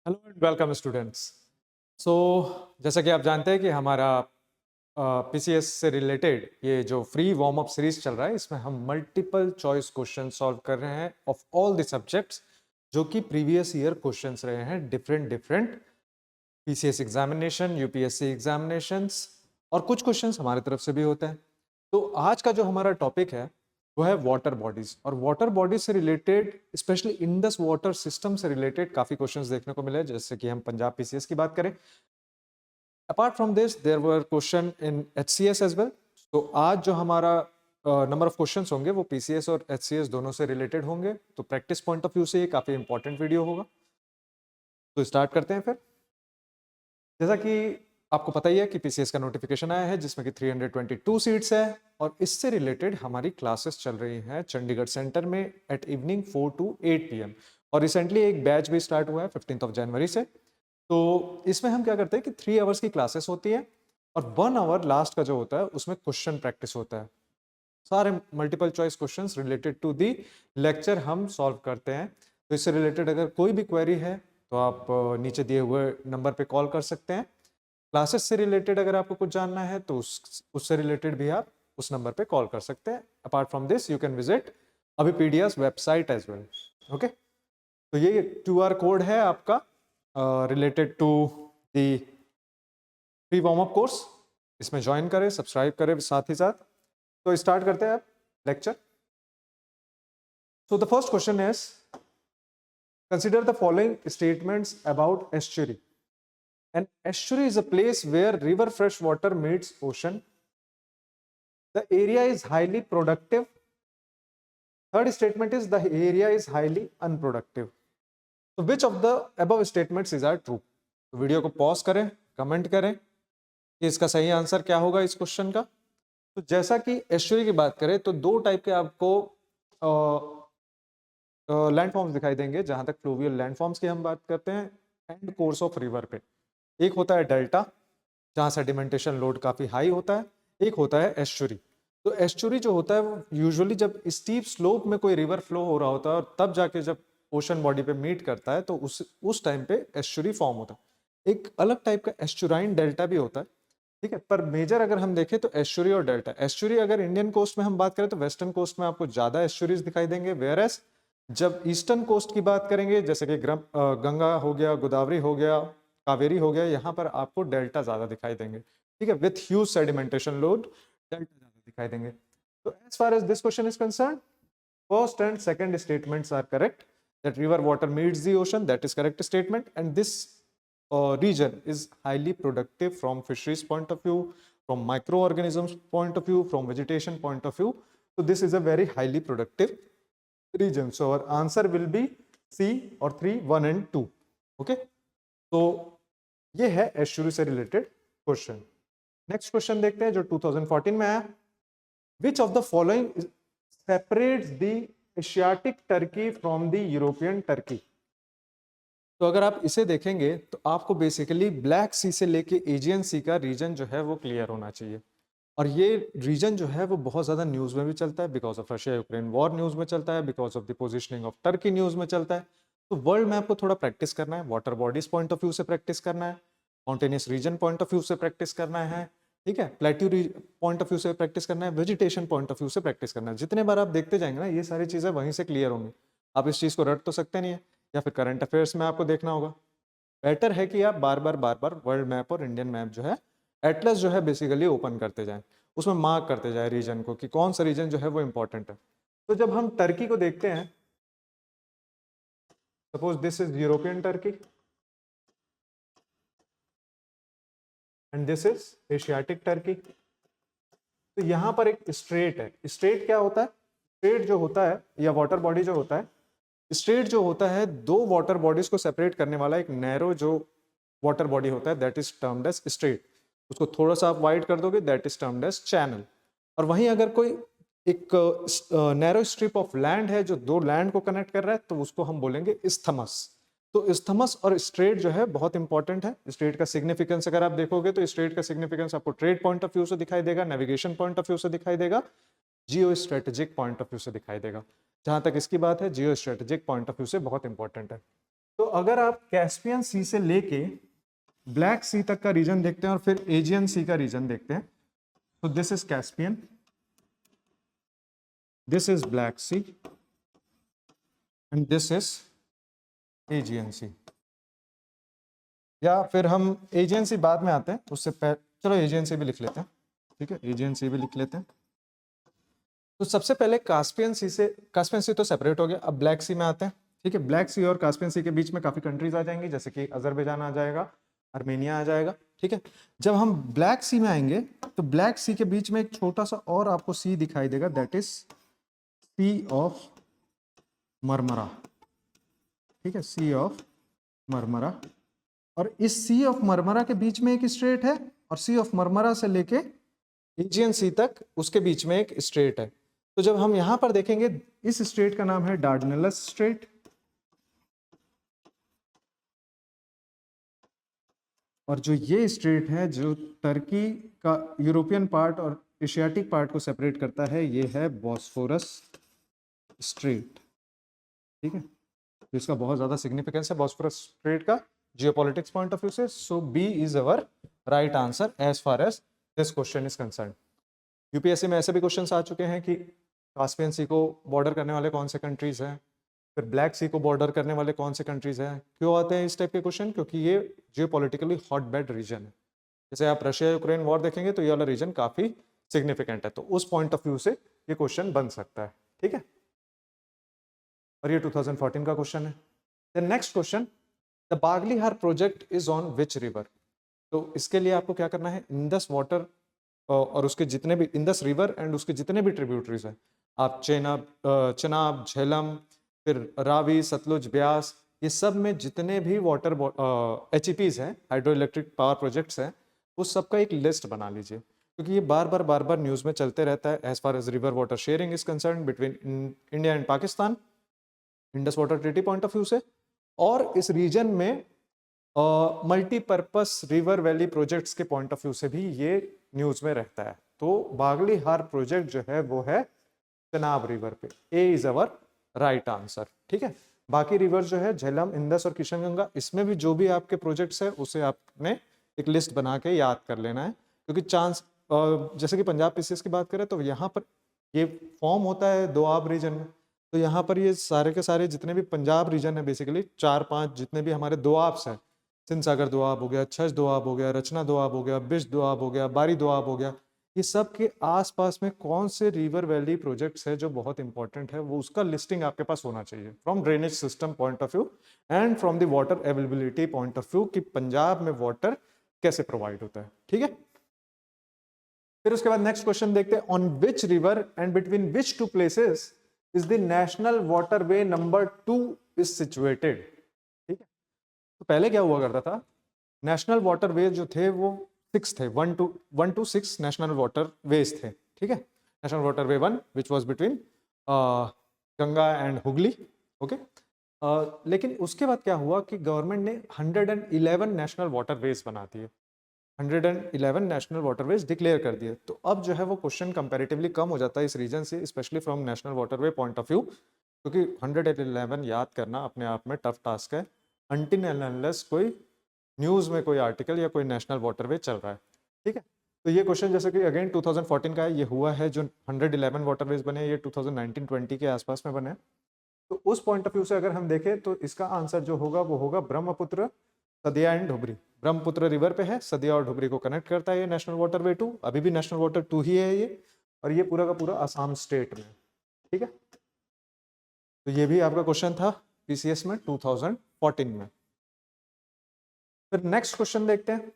Hello and welcome students. So जैसा कि आप जानते हैं कि हमारा पीसीएस से रिलेटेड ये जो फ्री वार्म अप सीरीज चल रहा है, इसमें हम मल्टीपल चॉइस क्वेश्चन सॉल्व कर रहे हैं ऑफ ऑल द सब्जेक्ट्स जो कि प्रीवियस ईयर क्वेश्चंस रहे हैं different different PCS examination, UPSC examinations, और कुछ क्वेश्चंस हमारी तरफ से भी होते हैं। तो आज का जो हमारा टॉपिक है वो है वाटर बॉडीज, और वाटर बॉडीज से related specially Indus water system से रिलेटेड काफी क्वेश्चंस देखने को मिले। जैसे कि हम पंजाब पीसीएस की बात करें, apart from this there were question in HCS as well. तो आज जो हमारा नंबर ऑफ क्वेश्चंस होंगे वो पीसीएस और एचसीएस दोनों से रिलेटेड होंगे। तो प्रैक्टिस पॉइंट ऑफ व्यू से ये काफी इंपॉर्टेंट वीडियो होगा। तो स्टार्ट करते हैं फिर। जैसा कि आपको पता ही है कि पीसीएस का नोटिफिकेशन आया है जिसमें कि 322 सीट्स है, और इससे रिलेटेड हमारी क्लासेस चल रही हैं चंडीगढ़ सेंटर में एट इवनिंग 4 to 8 PM। और रिसेंटली एक बैच भी स्टार्ट हुआ है 15 जनवरी से। तो इसमें हम क्या करते हैं कि 3 आवर्स की क्लासेस होती है, और 1 आवर लास्ट का जो होता है उसमें क्वेश्चन प्रैक्टिस होता है। सारे multiple choice questions related to the lecture हम सॉल्व करते हैं। तो इससे रिलेटेड अगर कोई भी क्वेरी है तो आप नीचे दिए हुए नंबर पे कॉल कर सकते हैं। क्लासेस से रिलेटेड अगर आपको कुछ जानना है तो उससे रिलेटेड भी आप उस नंबर पे कॉल कर सकते हैं। Apart from this you can visit Abhipedia's website as well. Okay, तो ये QR कोड है आपका related to the free warm up course. इसमें ज्वाइन करें, सब्सक्राइब करें साथ ही साथ। तो स्टार्ट करते हैं आप lecture. So the first question is, consider the following statements about estuary. An estuary is a place where river fresh water meets ocean. The area is highly productive. Third statement is the area is highly unproductive. So which of the above statements is are true? तो video को pause करें, comment करें कि इसका सही answer क्या होगा इस क्वेश्चन का। तो जैसा कि एस्चुरी की बात करें तो दो टाइप के आपको लैंडफॉर्म्स दिखाई देंगे। जहां तक फ्लूवियल लैंडफॉर्म्स की हम बात करते हैं एंड कोर्स ऑफ रिवर पे, एक होता है डेल्टा जहां सेडिमेंटेशन लोड काफी हाई होता है, एक होता है एस्चुरी। तो एस्चुरी जो होता है वो यूजुअली जब स्टीप स्लोप में कोई रिवर फ्लो हो रहा होता है और तब जाके जब ओशन बॉडी पे मीट करता है तो उस टाइम पे एस्चुरी फॉर्म होता है। एक अलग टाइप का एस्चुराइन डेल्टा भी होता है, ठीक है। पर मेजर अगर हम देखें तो एस्चुरी और डेल्टा। एस्चुरी अगर इंडियन कोस्ट में हम बात करें तो वेस्टर्न कोस्ट में आपको ज्यादा एस्चुरीज दिखाई देंगे, वेयर एज जब ईस्टर्न कोस्ट की बात करेंगे जैसे कि गंगा हो गया, गोदावरी हो गया, कावेरी हो गया, यहाँ पर आपको डेल्टा ज्यादा दिखाई देंगे, ठीक है। With huge sedimentation load delta ज्यादा दिखाई देंगे। तो as far as this question is concern, first and second statements are correct. That river water meets the ocean, that is correct statement, and this region is highly productive from fisheries point of view, from microorganisms point of view, from vegetation point of view. So this is a very highly productive region. So our answer will be C or 3, 1 and 2. Okay, तो ये है estuary से related question. Next question देखते हैं जो 2014 में आया। विच of the following separates the Asiatic Turkey from the European Turkey. तो अगर आप इसे देखेंगे तो आपको बेसिकली ब्लैक सी से लेके एजियन सी का रीजन जो है वो क्लियर होना चाहिए। और ये रीजन जो है वो बहुत ज़्यादा न्यूज़ में भी चलता है, because of Russia Ukraine war news में चलता है, because of the positioning of Turkey news में चलता है। तो वर्ल्ड मैप को थोड़ा प्रैक्टिस करना है, water bodies point of view से प्रैक्टिस करना है, mountainous region point of view से प्रैक्टिस करना है, ठीक है, प्लेट्यू पॉइंट ऑफ व्यू से प्रैक्टिस करना है, वेजिटेशन पॉइंट ऑफ व्यू से प्रैक्टिस करना है। जितने बार आप देखते जाएंगे ना ये सारी चीज़ें वहीं से क्लियर होंगी। आप इस चीज़ को रट तो सकते नहीं है, या फिर करंट अफेयर्स में आपको देखना होगा। बेटर है कि आप बार बार वर्ल्ड मैप और इंडियन मैप जो है एटलस जो है बेसिकली ओपन करते जाएं, उसमें मार्क करते जाए रीजन को कि कौन सा रीजन जो है वो इंपॉर्टेंट है। तो जब हम टर्की को देखते हैं, suppose this is European Turkey and this is Asiatic Turkey. तो यहां पर एक स्ट्रेट है। स्ट्रेट क्या होता है? स्ट्रेट जो होता है या वाटर बॉडी जो होता है, स्ट्रेट जो होता है दो वाटर बॉडीज को सेपरेट करने वाला एक नैरो जो वाटर बॉडी होता है, that is termed as strait. उसको थोड़ा सा आप वाइड कर दोगे, that is termed as channel. और वहीं अगर कोई एक नैरो स्ट्रिप ऑफ लैंड है जो दो लैंड को कनेक्ट कर रहा है तो उसको हम बोलेंगे इस्थमस। तो इस्थमस और स्ट्रेट जो है बहुत इंपॉर्टेंट है। स्ट्रेट का सिग्निफिकेंस अगर आप देखोगे तो स्ट्रेट का सिग्निफिकेंस आपको ट्रेड पॉइंट ऑफ व्यू से दिखाई देगा, नेविगेशन पॉइंट ऑफ व्यू से दिखाई देगा, geo strategic point of view से दिखाई देगा। जहां तक इसकी बात है geo strategic point of view से बहुत इंपॉर्टेंट है। तो अगर आप कैस्पियन सी से लेके ब्लैक सी तक का रीजन देखते हैं और फिर एजियन सी का रीजन देखते हैं, तो this is Caspian, this is Black Sea and this is Aegean Sea. या फिर हम एजियन सी बाद में आते हैं, उससे पहले चलो एजियन सी भी लिख लेते हैं, ठीक है, एजियन सी भी लिख लेते हैं। तो सबसे पहले कास्पियन सी से, कास्पियन सी तो सेपरेट हो गया, अब ब्लैक सी में आते हैं, ठीक है। ब्लैक सी और कास्पियन सी के बीच में काफी कंट्रीज आ जाएंगी, जैसे कि अजरबैजान आ जाएगा, आर्मेनिया आ जाएगा, ठीक है। जब हम ब्लैक सी में आएंगे तो ब्लैक सी के बीच में एक छोटा सा और आपको सी दिखाई देगा, that is sea of Marmara, ठीक है, सी ऑफ मरमरा। और इस सी ऑफ मरमरा के बीच में एक स्ट्रेट है, और सी ऑफ मरमरा से लेके एजियन सी तक उसके बीच में एक स्ट्रेट है। तो जब हम यहां पर देखेंगे, इस स्ट्रेट का नाम है डार्डनेलस स्ट्रेट, और जो ये स्ट्रेट है जो टर्की का यूरोपियन पार्ट और एशियाटिक पार्ट को सेपरेट करता है, ये है बॉस्फोरस स्ट्रेट, ठीक है। तो इसका बहुत ज्यादा सिग्निफिकेंस है बॉस्फोरस स्ट्रेट का जियोपॉलिटिक्स पॉइंट ऑफ व्यू से। So B is our right answer as far as this question is concern. UPSC में ऐसे भी क्वेश्चंस आ चुके हैं कि कास्पियन सी को बॉर्डर करने वाले कौन से कंट्रीज हैं, फिर ब्लैक सी को बॉर्डर करने वाले कौन से कंट्रीज हैं। क्यों आते हैं इस टाइप के क्वेश्चन? क्योंकि ये जियोपॉलिटिकली हॉट बेड रीजन है। जैसे आप रशिया यूक्रेन वॉर देखेंगे तो ये वाला रीजन काफी सिग्निफिकेंट है, तो उस पॉइंट ऑफ व्यू से ये क्वेश्चन बन सकता है, ठीक है। और ये 2014 का क्वेश्चन है। The next question, the Baglihar project is on which river. तो इसके लिए आपको क्या करना है, इंडस वाटर और उसके जितने भी इंडस रिवर एंड उसके जितने भी ट्रिब्यूटरीज हैं, आप चेनाब, झेलम, फिर रावी, सतलुज, ब्यास, ये सब में जितने भी वाटर HEPs हैं, हाइड्रो इलेक्ट्रिक पावर प्रोजेक्ट्स हैं, उस सब का एक लिस्ट बना लीजिए, क्योंकि ये बार बार न्यूज़ में चलते रहता है as far as river water sharing is concern between India and Pakistan, Indus water treaty point of view से, और इस रीजन में मल्टीपर्पस रिवर वैली प्रोजेक्ट्स के पॉइंट ऑफ व्यू से भी ये न्यूज़ में रहता है। तो बागलीहार प्रोजेक्ट जो है वो है चेनाब रिवर पे, ए इज अवर राइट आंसर, ठीक है। बाकी रिवर जो है झेलम, इंडस और किशनगंगा, इसमें भी जो भी आपके प्रोजेक्ट्स है उसे आपने एक लिस्ट बना के याद कर लेना है, क्योंकि चांस जैसे कि पंजाब PCS की बात करें तो यहाँ पर ये फॉर्म होता है दोआब रीजन में, तो यहाँ पर ये सारे के सारे जितने भी पंजाब रीजन है, बेसिकली 4-5 जितने भी हमारे दोआब्स हैं, सिंध सागर दोआब हो गया, छछ दोआब हो गया, रचना दोआब हो गया, बिश दोआब हो गया, बारी दोआब हो गया, ये सब के आसपास में कौन से रिवर वैली प्रोजेक्ट्स है जो बहुत इंपॉर्टेंट है, वो उसका लिस्टिंग आपके पास होना चाहिए from drainage system point of view and from the water availability point of view, कि पंजाब में वाटर कैसे प्रोवाइड होता है, ठीक है। फिर उसके बाद नेक्स्ट क्वेश्चन देखते हैं, on which river and between which two places is the national waterway number 2 is situated, ठीक है। तो पहले क्या हुआ करता था, नेशनल वाटरवे जो थे वो 6 थे, 1 to 6 नेशनल वाटर वेज थे, ठीक है। National waterway 1 which was between Ganga and Hooghly, okay. लेकिन उसके बाद क्या हुआ कि गवर्नमेंट ने 111 नेशनल वाटरवेज बना दिए, 111 नेशनल वाटरवेज डिक्लेयर कर दिए। तो अब जो है वो क्वेश्चन कंपैरेटिवली कम हो जाता है इस रीजन से, specially from national waterway point of view, क्योंकि 111 याद करना अपने आप में टफ टास्क है, अनटिल एंड अनलेस कोई न्यूज़ में कोई आर्टिकल या कोई नेशनल वाटरवे चल रहा है, ठीक है। तो ये क्वेश्चन जैसे कि अगेन 2014 का है, ये हुआ है जो 111 वाटरवेज बने, ये 2019-20 के आसपास में बने। तो उस पॉइंट ऑफ व्यू से अगर हम देखें तो इसका आंसर जो होगा वो होगा ब्रह्मपुत्र, सदिया एंड धुबरी। ब्रह्मपुत्र रिवर पे है, सदिया और धुबरी को कनेक्ट करता है ये नेशनल वाटरवे 2, अभी भी नेशनल वाटर 2 ही है ये, और ये पूरा का पूरा असम स्टेट में, ठीक है। तो ये भी आपका क्वेश्चन था PCS में 2014 में। फिर नेक्स्ट क्वेश्चन देखते हैं,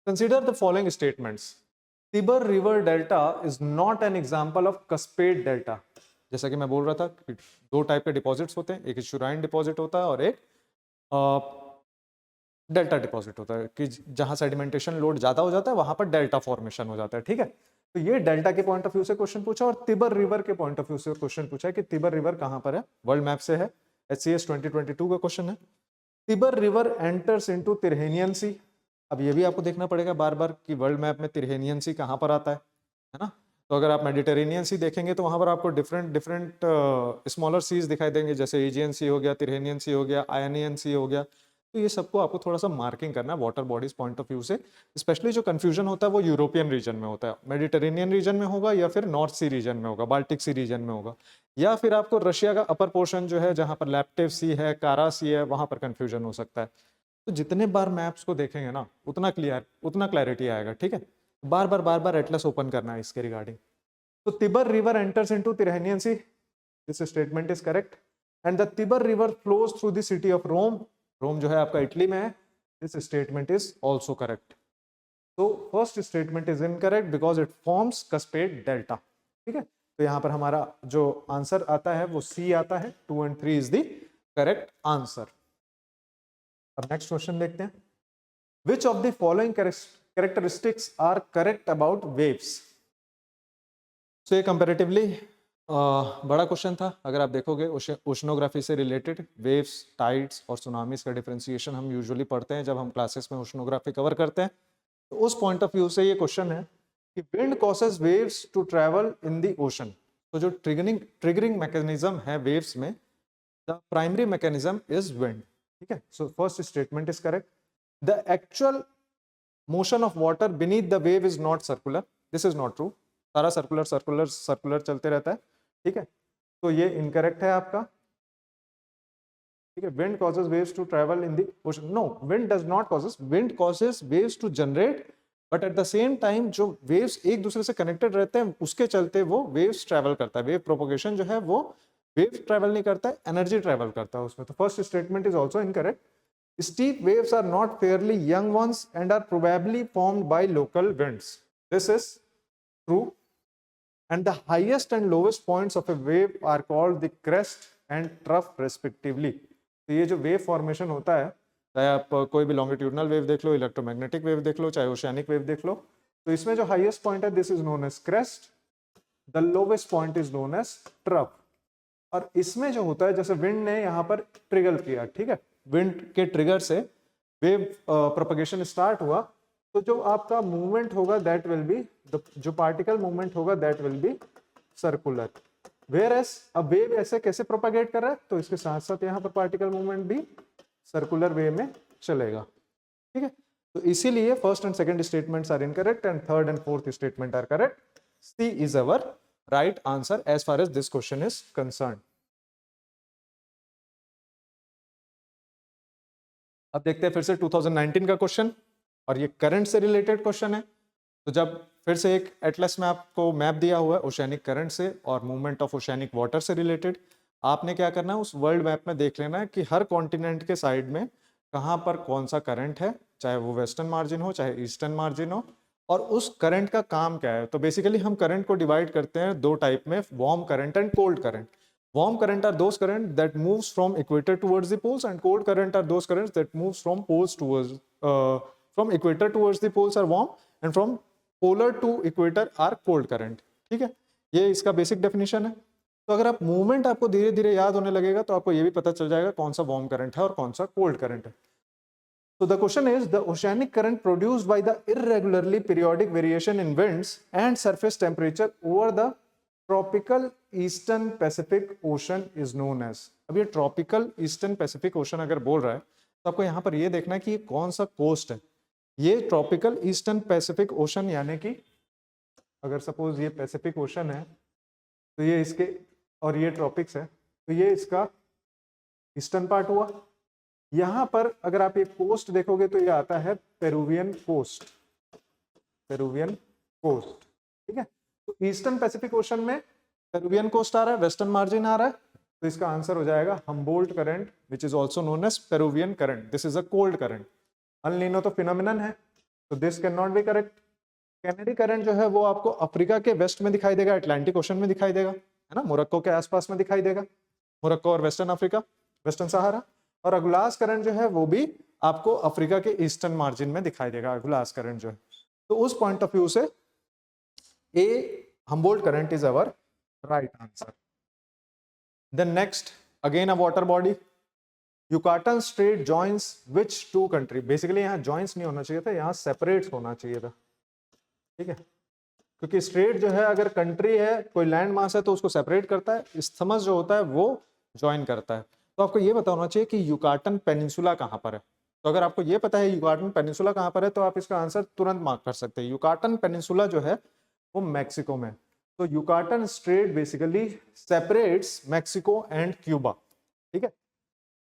consider the following statements, Tiber river delta is not an example of cuspate delta. जैसा कि मैं बोल रहा था कि 2 टाइप के डिपॉजिट्स होते हैं, एक श्यूराइन डिपॉजिट होता है और एक डेल्टा डिपॉजिट होता है, कि जहां सेडिमेंटेशन लोड ज्यादा हो जाता है वहां पर डेल्टा फॉर्मेशन हो जाता है, ठीक है। तो ये डेल्टा के पॉइंट ऑफ व्यू से क्वेश्चन पूछा, और तिबर रिवर के पॉइंट ऑफ व्यू से क्वेश्चन पूछा है कि तिबर रिवर कहां पर है, वर्ल्ड मैप से है, HCS 2022 का क्वेश्चन है। तिबर रिवर एंटर्स इनटू तिरहेनियन सी। अब ये भी आपको देखना पड़ेगा बार बार कि वर्ल्ड मैप में तिरहेनियन सी कहां पर आता है ना। तो अगर आप मेडिटेरेनियन सी देखेंगे तो वहाँ पर आपको डिफरेंट डिफरेंट स्मॉलर सीज दिखाई देंगे, जैसे एजियन सी हो गया, तिरहेनियन सी हो गया, आयनियन सी हो गया। तो ये सबको आपको थोड़ा सा मार्किंग करना है water bodies point of view से। स्पेशली जो कंफ्यूजन होता है वो यूरोपियन रीजन में होता है, मेडिटेरेनियन रीजन में होगा या फिर नॉर्थ सी रीजन में होगा, बाल्टिक सी रीजन में होगा, या फिर आपको रशिया का अपर पोर्शन जो है जहाँ पर लैप्टिव सी है, कारा सी है, वहाँ पर कंफ्यूजन हो सकता है। तो जितने बार मैप्स को देखेंगे ना उतना क्लैरिटी आएगा, ठीक है। बार बार एटलस ओपन करना है इसके रिगार्डिंग। तो Tiber river enters into Tyrrhenian Sea, this statement is correct, and the Tiber river flows through the city of Rome, Rome जो है आपका इटली में है, this statement is also correct. तो first statement is incorrect because it forms cuspate delta, ठीक है। तो यहाँ पर हमारा जो आंसर आता है वो सी आता है, 2 and 3 is the correct answer. अब नेक्स्ट क्वेश्चन देखते हैं, which of the following characteristics are correct about waves. So ये कंपैरेटिवली बड़ा क्वेश्चन था। अगर आप देखोगे ओशनोग्राफी से रिलेटेड वेव्स, टाइड्स और सुनामीज का डिफरेंशिएशन हम यूजुअली पढ़ते हैं जब हम क्लासेस में ओशनोग्राफी कवर करते हैं। तो उस पॉइंट ऑफ व्यू से ये क्वेश्चन है कि wind causes waves to travel in the ocean. तो जो ट्रिगरिंग मैकेनिज्म है वेव्स में, the primary mechanism is wind, ठीक है। So first statement is correct. The actual motion of water beneath the wave is not circular, this is not true. सारा circular circular circular चलते रहता है, ठीक है। तो ये इनकरेक्ट है आपका, ठीक है। Wind causes waves to travel in the ocean, no, wind does not causes, wind causes waves to generate, but at the same time जो वेव्स एक दूसरे से कनेक्टेड रहते हैं उसके चलते वो वेव्स ट्रैवल करता है। वेव प्रोपोगेशन जो है वो वेव ट्रैवल नहीं करता है, एनर्जी ट्रैवल करता है उसमें। तो first statement is also incorrect. Steep waves are not fairly young ones and are probably formed by local winds. This is true. And the highest and lowest points of a wave are called the crest and trough respectively. तो ये जो wave formation होता है, चाहे आप कोई भी longitudinal wave देख लो, इलेक्ट्रोमैग्नेटिक वेव देख लो, चाहे ओशियानिक वेव देख लो, तो इसमें जो हाईएस्ट पॉइंट है this is known as crest, the lowest point is known as trough. और इसमें जो होता है, जैसे विंड ने यहाँ पर ट्रिगर किया, ठीक है, विंड के ट्रिगर से वेव प्रोपगेशन स्टार्ट हुआ, तो जो आपका मूवमेंट होगा दैट विल बी जो पार्टिकल मूवमेंट होगा that will be circular. Whereas अब वेव ऐसे कैसे प्रोपगेट कर रहा है, तो इसके साथ साथ यहाँ पर पार्टिकल मूवमेंट भी सर्कुलर वे में चलेगा, ठीक है। तो इसीलिए first and second statements are incorrect and third and fourth statement are correct. C is our right answer as far as this question is concern. अब देखते हैं फिर से 2019 का क्वेश्चन, और ये करंट से रिलेटेड क्वेश्चन है। तो जब फिर से एक एटलस में आपको मैप दिया हुआ है ओशियानिक करंट से और मूवमेंट ऑफ ओशियानिक वाटर से रिलेटेड, आपने क्या करना है उस वर्ल्ड मैप में देख लेना है कि हर कॉन्टिनेंट के साइड में कहाँ पर कौन सा करंट है, चाहे वो वेस्टर्न मार्जिन हो चाहे ईस्टर्न मार्जिन हो, और उस करंट का काम क्या है। तो बेसिकली हम करंट को डिवाइड करते हैं दो टाइप में, warm current and cold current. Warm current are those current that moves from equator towards the poles, and cold current are those currents that moves from poles towards from equator towards the poles are warm, and from polar to equator are cold current, ठीक है। ये इसका basic definition है। तो अगर आप movement आपको धीरे धीरे याद होने लगेगा तो आपको ये भी पता चल जाएगा कौन सा वार्म करंट है और कौन सा कोल्ड करंट है। So the question is, the oceanic current produced by the irregularly periodic variation in winds and surface temperature over the tropical eastern Pacific ocean is known as. अब ये tropical eastern Pacific ocean अगर बोल रहा है तो आपको यहाँ पर ये देखना है कि ये कौन सा कोस्ट है। ये ट्रॉपिकल ईस्टर्न पैसिफिक ओशन, यानी कि अगर सपोज ये पैसिफिक ओशन है तो ये इसके, और ये ट्रॉपिक्स है, तो ये इसका ईस्टर्न पार्ट हुआ। यहाँ पर अगर आप ये कोस्ट देखोगे तो ये आता है पेरुवियन कोस्ट, पेरुवियन कोस्ट, ठीक है। तो ईस्टर्न पैसिफिक ओशन में पेरुवियन कोस्ट आ रहा है, वेस्टर्न मार्जिन आ रहा है, तो इसका आंसर हो जाएगा Humboldt current which is also known as Peruvian current. This is a cold current. El Nino तो फिनोमिनन है, तो this can not be correct. Kennedy current जो है वो आपको अफ्रीका के वेस्ट में दिखाई देगा, अटलांटिक ओशन में दिखाई देगा, है ना, मोरक्को के आसपास में दिखाई देगा, मोरक्को और वेस्टर्न अफ्रीका, वेस्टर्न सहारा। और अगुलास करंट जो है वो भी आपको अफ्रीका के ईस्टर्न मार्जिन में दिखाई देगा, अगुलास करंट जो है। तो उस पॉइंट ऑफ व्यू से A Humboldt current is our right answer. Then next, again a water body. Yucatan Strait joins which two country? Basically यहाँ joins नहीं होना चाहिए था, यहाँ separates होना चाहिए था, ठीक है। क्योंकि स्ट्रेट जो है अगर कंट्री है, कोई लैंड मास है तो उसको सेपरेट करता है, इस्थमस जो होता है वो ज्वाइन करता है। तो आपको ये पता होना चाहिए कि युकाटन पेनिनसुला कहाँ पर है। तो अगर आपको ये पता है युकाटन पेनिनसुला कहाँ पर है तो आप इसका आंसर तुरंत मार्क कर सकते हैं। युकाटन पेनिनसुला जो है वो मैक्सिको में। तो Yucatan straight basically separates Mexico and Cuba. ठीक है,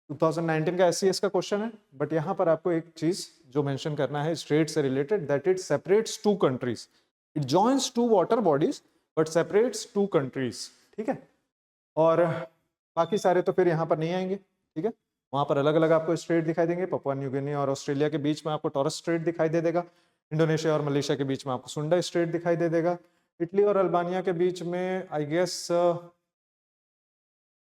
2019 का SCS का क्वेश्चन है, बट यहाँ पर आपको एक चीज जो मेंशन करना है स्ट्रेट से related, that it separates two countries, it joins two water bodies but separates two countries. ठीक है, और बाकी सारे तो फिर यहाँ पर नहीं आएंगे। ठीक है, वहां पर अलग अलग आपको स्ट्रेट दिखाई देंगे। पपुआ न्यू गिनी और ऑस्ट्रेलिया के बीच में आपको टॉरस स्ट्रेट दिखाई दे देगा। इंडोनेशिया और मलेशिया के बीच में आपको सुंडा स्ट्रेट दिखाई दे देगा। इटली और अल्बानिया के बीच में आई गेस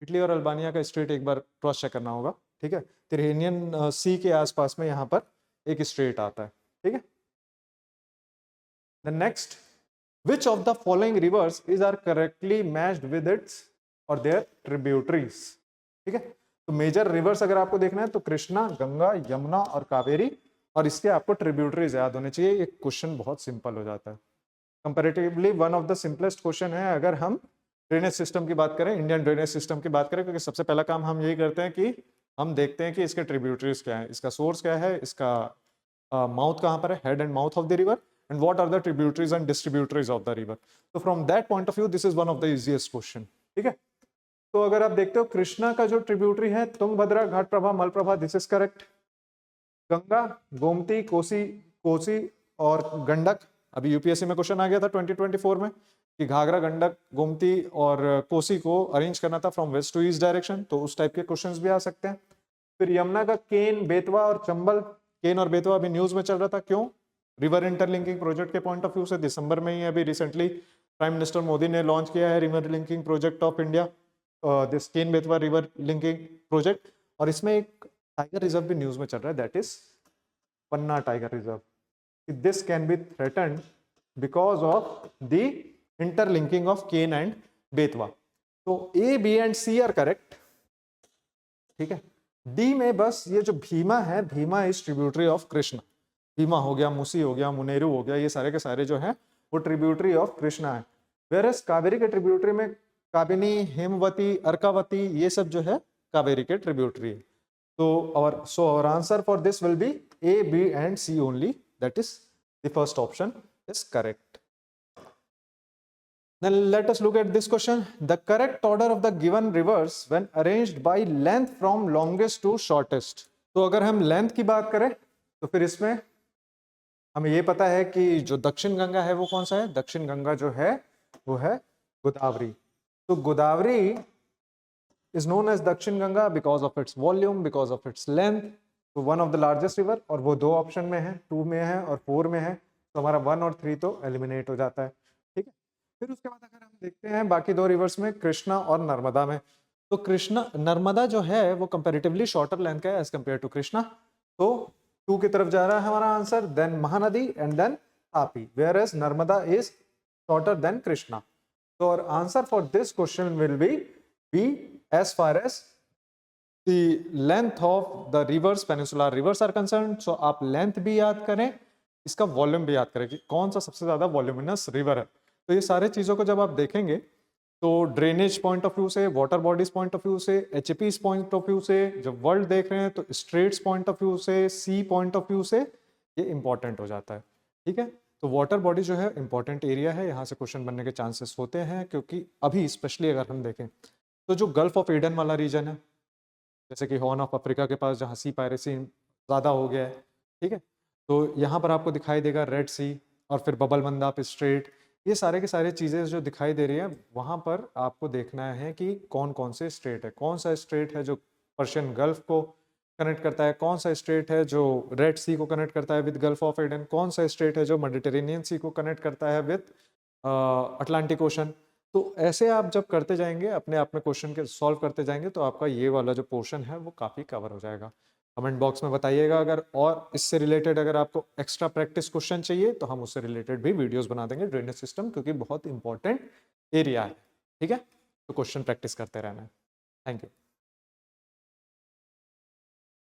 इटली और अल्बानिया का स्ट्रेट एक बार क्रॉस चेक करना होगा। ठीक है, तिरहेनियन सी के आसपास में यहाँ पर एक स्ट्रेट आता है। ठीक है, the next, which of the following rivers is are correctly matched with its or their tributaries. ठीक है, तो मेजर रिवर्स अगर आपको देखना है तो कृष्णा, गंगा, यमुना और कावेरी, और इसके आपको ट्रिब्यूटरीज याद होने चाहिए। ये क्वेश्चन बहुत सिंपल हो जाता है, comparatively one of the simplest question है अगर हम ड्रेनेज सिस्टम की बात करें, इंडियन ड्रेनेज सिस्टम की बात करें, क्योंकि सबसे पहला काम हम यही करते हैं कि हम देखते हैं कि इसके ट्रिब्यूटरीज क्या है, इसका सोर्स क्या है, इसका माउथ कहाँ पर है, head and mouth of the river, and what are the tributaries and distributaries of the river. तो from that point of view this is one of the easiest question. ठीक है, तो अगर आप देखते हो कृष्णा का जो ट्रिब्यूटरी है Tungabhadra, Ghataprabha, Malaprabha, this is correct. Ganga, Gomti, Kosi, Kosi और गंडक, अभी यूपीएससी में क्वेश्चन आ गया था 2024 में कि घाघरा, गंडक, गोमती और कोसी को अरेंज करना था from west to east direction, तो उस टाइप के क्वेश्चंस भी आ सकते हैं। फिर यमुना का केन, बेतवा और चंबल, केन और बेतवा अभी न्यूज में चल रहा था, क्यों? रिवर इंटरलिंकिंग प्रोजेक्ट के पॉइंट ऑफ व्यू से दिसंबर में ही अभी रिसेंटली प्राइम मिनिस्टर मोदी ने लॉन्च किया है river linking project of India, this Ken Betwa river linking project, और इसमें एक टाइगर रिजर्व भी न्यूज में चल रहा है, that is Panna tiger reserve. This can be threatened because of the interlinking of Ken and Betwa. तो A, B and C are correct. ठीक है, D में बस ये जो भीमा है, Bhima is tributary of Krishna. Bhima हो गया, मुसी हो गया, मुनेरू हो गया, ये सारे के सारे जो हैं वो ट्रिब्यूटरी ऑफ कृष्णा है। वेरस कावेरी के ट्रिब्यूटरी में काबिनी, हेमवती, अर्कावती, ये सब जो है कावेरी के ट्रिब्यूटरी है। तो our answer for this will be A, B and C only, that is the first option is correct. Then let us look at this question. The correct order of the given rivers when arranged by length from longest to shortest. तो अगर हम length की बात करें तो फिर इसमें हमें ये पता है कि जो दक्षिण गंगा है वो कौन सा है, दक्षिण गंगा जो है वो है गोदावरी। तो गोदावरी is known as दक्षिण Ganga because of its volume, because of its length, तो one of the largest river, और वो दो ऑप्शन में है, 2 में है और 4 में है, तो हमारा 1 और 3 तो एलिमिनेट हो जाता है। ठीक है, फिर उसके बाद अगर हम देखते हैं बाकी दो रिवर्स में, कृष्णा और नर्मदा में, तो कृष्णा, नर्मदा जो है वो कंपैरेटिवली शॉर्टर लेंथ का है एज कंपेयर टू कृष्णा, तो 2 की तरफ जा रहा है हमारा answer, then Mahanadi and then Tapi, whereas Narmada is shorter than Krishna. तो और answer for this question will be as far as the length of the rivers, peninsular rivers are concerned. So आप लेंथ भी याद करें, इसका वॉल्यूम भी याद करें कि कौन सा सबसे ज्यादा वॉल्यूमिनस रिवर है। तो ये सारे चीजों को जब आप देखेंगे तो ड्रेनेज पॉइंट ऑफ व्यू से, water bodies point of view से, एचपीज पॉइंट ऑफ व्यू से, जब वर्ल्ड देख रहे हैं तो स्ट्रेट्स पॉइंट ऑफ व्यू से, सी पॉइंट ऑफ व्यू से ये इंपॉर्टेंट हो जाता है। ठीक है, तो वाटर बॉडी जो है इंपॉर्टेंट एरिया है, यहाँ से क्वेश्चन बनने के चांसेस होते हैं, क्योंकि अभी स्पेशली अगर हम देखें तो जो गल्फ ऑफ एडन वाला रीजन है, जैसे कि हॉर्न ऑफ अफ्रीका के पास जहाँ सी पायरेसी ज़्यादा हो गया है, ठीक है, तो यहाँ पर आपको दिखाई देगा रेड सी और फिर बबल मंदाप स्ट्रेट, ये सारे के सारे चीज़ें जो दिखाई दे रही हैं, वहाँ पर आपको देखना है कि कौन कौन से स्ट्रेट है, कौन सा स्ट्रेट है जो पर्शियन गल्फ को कनेक्ट करता है, कौन सा स्ट्रेट है जो रेड सी को कनेक्ट करता है विद गल्फ ऑफ एडन, कौन सा स्ट्रेट है जो मेडिटेरेनियन सी को कनेक्ट करता है विद अटलांटिक ओशन। तो ऐसे आप जब करते जाएंगे, अपने आप में क्वेश्चन के सॉल्व करते जाएंगे, तो आपका ये वाला जो पोर्शन है वो काफ़ी कवर हो जाएगा। कमेंट बॉक्स में बताइएगा अगर और इससे रिलेटेड अगर आपको एक्स्ट्रा प्रैक्टिस क्वेश्चन चाहिए तो हम उससे रिलेटेड भी वीडियोस बना देंगे ड्रेनेज सिस्टम, क्योंकि बहुत इंपॉर्टेंट एरिया है। ठीक है, तो क्वेश्चन प्रैक्टिस करते रहना है। Thank you.